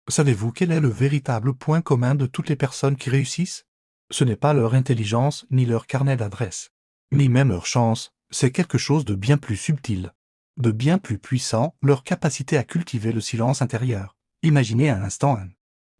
Savez-vous quel est le véritable point commun de toutes les personnes qui réussissent? Ce n'est pas leur intelligence ni leur carnet d'adresses, ni même leur chance, c'est quelque chose de bien plus subtil, de bien plus puissant, leur capacité à cultiver le silence intérieur. Imaginez un instant un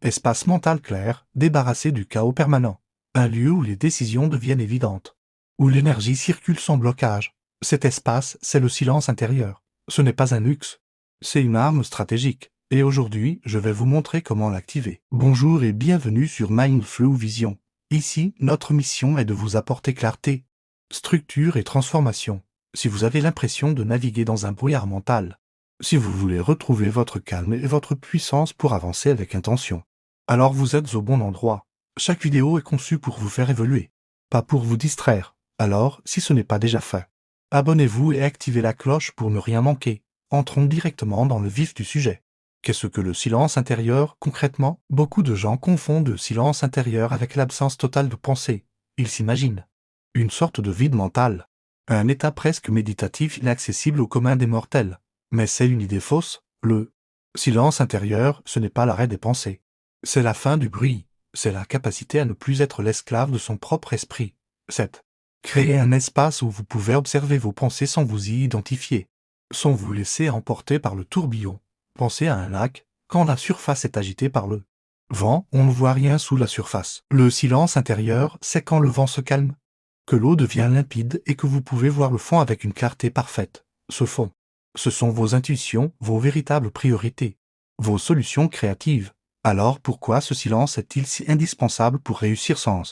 espace mental clair, débarrassé du chaos permanent, un lieu où les décisions deviennent évidentes, où l'énergie circule sans blocage. Cet espace, c'est le silence intérieur. Ce n'est pas un luxe, c'est une arme stratégique. Et aujourd'hui, je vais vous montrer comment l'activer. Bonjour et bienvenue sur Mindflow Vision. Ici, notre mission est de vous apporter clarté, structure et transformation. Si vous avez l'impression de naviguer dans un brouillard mental, si vous voulez retrouver votre calme et votre puissance pour avancer avec intention, alors vous êtes au bon endroit. Chaque vidéo est conçue pour vous faire évoluer, pas pour vous distraire. Alors, si ce n'est pas déjà fait, abonnez-vous et activez la cloche pour ne rien manquer. Entrons directement dans le vif du sujet. Qu'est-ce que le silence intérieur, concrètement? Beaucoup de gens confondent le silence intérieur avec l'absence totale de pensée. Ils s'imaginent une sorte de vide mental, un état presque méditatif inaccessible au commun des mortels. Mais c'est une idée fausse. Le silence intérieur, ce n'est pas l'arrêt des pensées. C'est la fin du bruit. C'est la capacité à ne plus être l'esclave de son propre esprit. 7. Créer un espace où vous pouvez observer vos pensées sans vous y identifier, sans vous laisser emporter par le tourbillon. Pensez à un lac, quand la surface est agitée par le vent, on ne voit rien sous la surface. Le silence intérieur, c'est quand le vent se calme, que l'eau devient limpide et que vous pouvez voir le fond avec une clarté parfaite. Ce fond, ce sont vos intuitions, vos véritables priorités, vos solutions créatives. Alors pourquoi ce silence est-il si indispensable pour réussir sans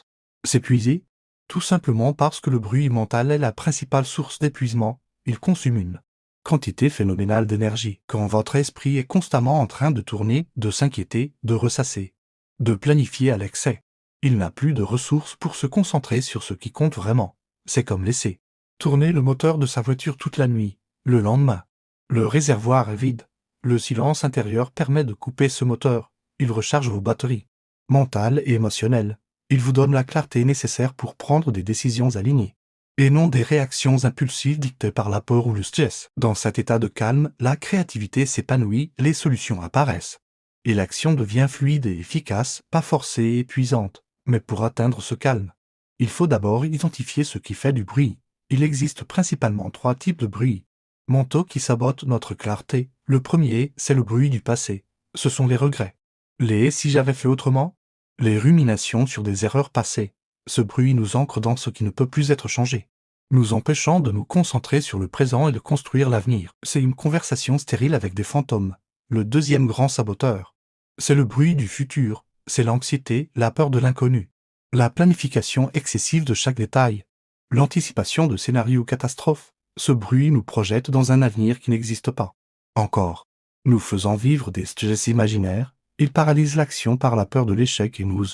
s'épuiser? Tout simplement parce que le bruit mental est la principale source d'épuisement. Il consomme une quantité phénoménale d'énergie, quand votre esprit est constamment en train de tourner, de s'inquiéter, de ressasser, de planifier à l'excès. Il n'a plus de ressources pour se concentrer sur ce qui compte vraiment. C'est comme laisser tourner le moteur de sa voiture toute la nuit. Le lendemain, le réservoir est vide. Le silence intérieur permet de couper ce moteur. Il recharge vos batteries mentales et émotionnelles. Il vous donne la clarté nécessaire pour prendre des décisions alignées, et non des réactions impulsives dictées par la peur ou le stress. Dans cet état de calme, la créativité s'épanouit, les solutions apparaissent, et l'action devient fluide et efficace, pas forcée et épuisante. Mais pour atteindre ce calme, il faut d'abord identifier ce qui fait du bruit. Il existe principalement 3 types de bruit mentaux qui sabotent notre clarté. Le premier, c'est le bruit du passé. Ce sont les regrets, les « si j'avais fait autrement », les ruminations sur des erreurs passées. Ce bruit nous ancre dans ce qui ne peut plus être changé, nous empêchant de nous concentrer sur le présent et de construire l'avenir. C'est une conversation stérile avec des fantômes. Le deuxième grand saboteur, c'est le bruit du futur. C'est l'anxiété, la peur de l'inconnu, la planification excessive de chaque détail, l'anticipation de scénarios catastrophes. Ce bruit nous projette dans un avenir qui n'existe pas encore, nous faisant vivre des stress imaginaires. Il paralyse l'action par la peur de l'échec et nous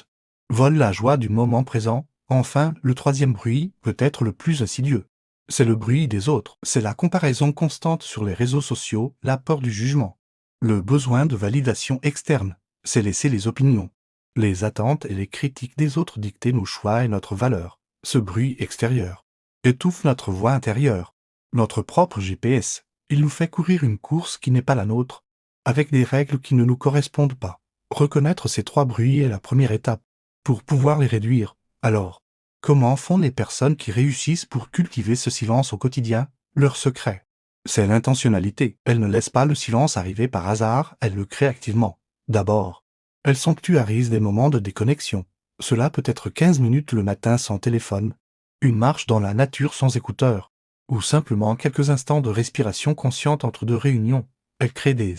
vole la joie du moment présent. Enfin, le troisième bruit, peut-être le plus insidieux, c'est le bruit des autres. C'est la comparaison constante sur les réseaux sociaux, la peur du jugement, le besoin de validation externe. C'est laisser les opinions, les attentes et les critiques des autres dicter nos choix et notre valeur. Ce bruit extérieur étouffe notre voix intérieure, notre propre GPS. Il nous fait courir une course qui n'est pas la nôtre, avec des règles qui ne nous correspondent pas. Reconnaître ces 3 bruits est la première étape pour pouvoir les réduire. Alors, comment font les personnes qui réussissent pour cultiver ce silence au quotidien? Leur secret, c'est l'intentionnalité. Elles ne laissent pas le silence arriver par hasard, elles le créent activement. D'abord, elles sanctuarisent des moments de déconnexion. Cela peut être 15 minutes le matin sans téléphone, une marche dans la nature sans écouteurs, ou simplement quelques instants de respiration consciente entre 2 réunions. Elles créent des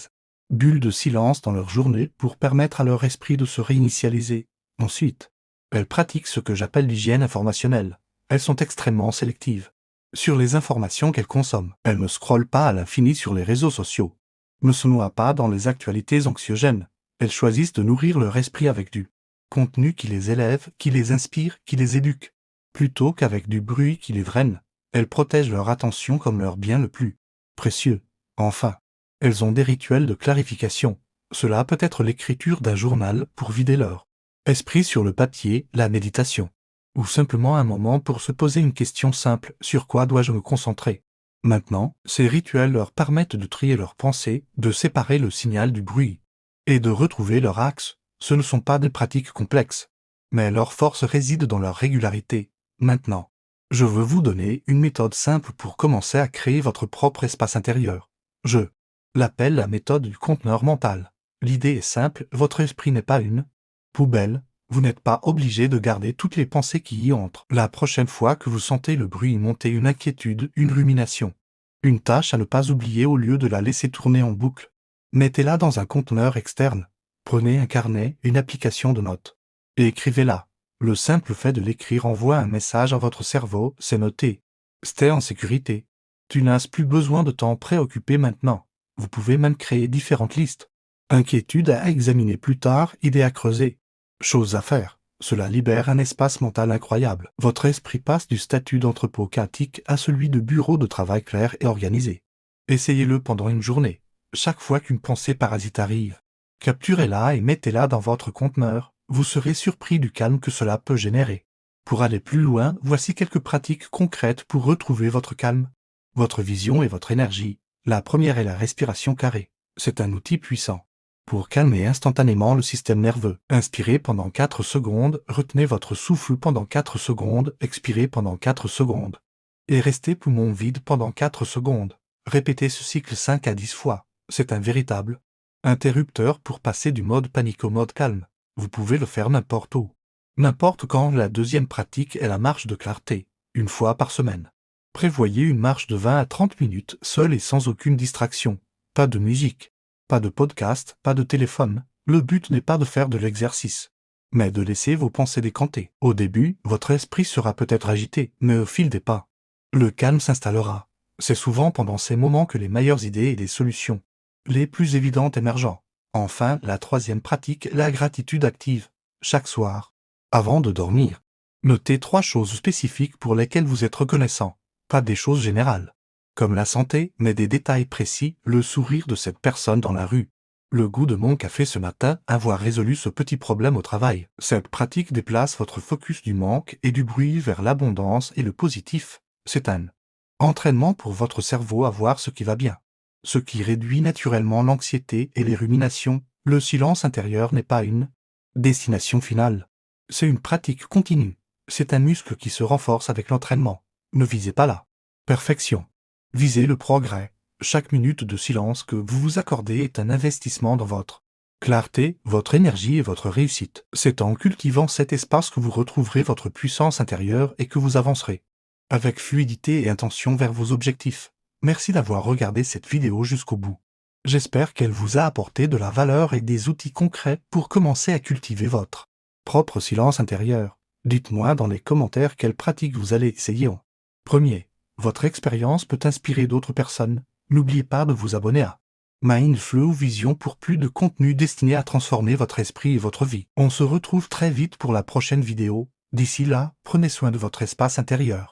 bulles de silence dans leur journée pour permettre à leur esprit de se réinitialiser. Ensuite, elles pratiquent ce que j'appelle l'hygiène informationnelle. Elles sont extrêmement sélectives sur les informations qu'elles consomment. Elles ne scrollent pas à l'infini sur les réseaux sociaux, ne se noient pas dans les actualités anxiogènes. Elles choisissent de nourrir leur esprit avec du contenu qui les élève, qui les inspire, qui les éduque, plutôt qu'avec du bruit qui les draine. Elles protègent leur attention comme leur bien le plus précieux. Enfin, elles ont des rituels de clarification. Cela peut être l'écriture d'un journal pour vider leur esprit sur le papier, la méditation, ou simplement un moment pour se poser une question simple: sur quoi dois-je me concentrer? Maintenant, ces rituels leur permettent de trier leurs pensées, de séparer le signal du bruit, et de retrouver leur axe. Ce ne sont pas des pratiques complexes, mais leur force réside dans leur régularité. Maintenant, je veux vous donner une méthode simple pour commencer à créer votre propre espace intérieur. Je l'appelle la méthode du conteneur mental. L'idée est simple, votre esprit n'est pas une poubelle, vous n'êtes pas obligé de garder toutes les pensées qui y entrent. La prochaine fois que vous sentez le bruit monter, une inquiétude, une rumination, une tâche à ne pas oublier, au lieu de la laisser tourner en boucle, mettez-la dans un conteneur externe. Prenez un carnet, une application de notes, et écrivez-la. Le simple fait de l'écrire envoie un message à votre cerveau, c'est noté. C'est en sécurité. Tu n'as plus besoin de t'en préoccuper maintenant. Vous pouvez même créer différentes listes. Inquiétudes à examiner plus tard, idées à creuser. Choses à faire. Cela libère un espace mental incroyable. Votre esprit passe du statut d'entrepôt chaotique à celui de bureau de travail clair et organisé. Essayez-le pendant une journée. Chaque fois qu'une pensée parasite arrive, capturez-la et mettez-la dans votre conteneur. Vous serez surpris du calme que cela peut générer. Pour aller plus loin, voici quelques pratiques concrètes pour retrouver votre calme, votre vision et votre énergie. La première est la respiration carrée. C'est un outil puissant pour calmer instantanément le système nerveux. Inspirez pendant 4 secondes, retenez votre souffle pendant 4 secondes, expirez pendant 4 secondes. Et restez poumon vide pendant 4 secondes. Répétez ce cycle 5 à 10 fois. C'est un véritable interrupteur pour passer du mode panique au mode calme. Vous pouvez le faire n'importe où, n'importe quand. La deuxième pratique est la marche de clarté, une fois par semaine. Prévoyez une marche de 20 à 30 minutes, seule et sans aucune distraction. Pas de musique, pas de podcast, pas de téléphone. Le but n'est pas de faire de l'exercice, mais de laisser vos pensées décanter. Au début, votre esprit sera peut-être agité, mais au fil des pas, le calme s'installera. C'est souvent pendant ces moments que les meilleures idées et les solutions les plus évidentes émergent. Enfin, la troisième pratique, la gratitude active. Chaque soir, avant de dormir, notez 3 choses spécifiques pour lesquelles vous êtes reconnaissant. Pas des choses générales, comme la santé, mais des détails précis, le sourire de cette personne dans la rue, le goût de mon café ce matin, avoir résolu ce petit problème au travail. Cette pratique déplace votre focus du manque et du bruit vers l'abondance et le positif. C'est un entraînement pour votre cerveau à voir ce qui va bien, ce qui réduit naturellement l'anxiété et les ruminations. Le silence intérieur n'est pas une destination finale. C'est une pratique continue. C'est un muscle qui se renforce avec l'entraînement. Ne visez pas la perfection. Visez le progrès. Chaque minute de silence que vous vous accordez est un investissement dans votre clarté, votre énergie et votre réussite. C'est en cultivant cet espace que vous retrouverez votre puissance intérieure et que vous avancerez avec fluidité et intention vers vos objectifs. Merci d'avoir regardé cette vidéo jusqu'au bout. J'espère qu'elle vous a apporté de la valeur et des outils concrets pour commencer à cultiver votre propre silence intérieur. Dites-moi dans les commentaires quelles pratiques vous allez essayer en premier. Votre expérience peut inspirer d'autres personnes. N'oubliez pas de vous abonner à Mindflow Vision pour plus de contenu destiné à transformer votre esprit et votre vie. On se retrouve très vite pour la prochaine vidéo. D'ici là, prenez soin de votre espace intérieur.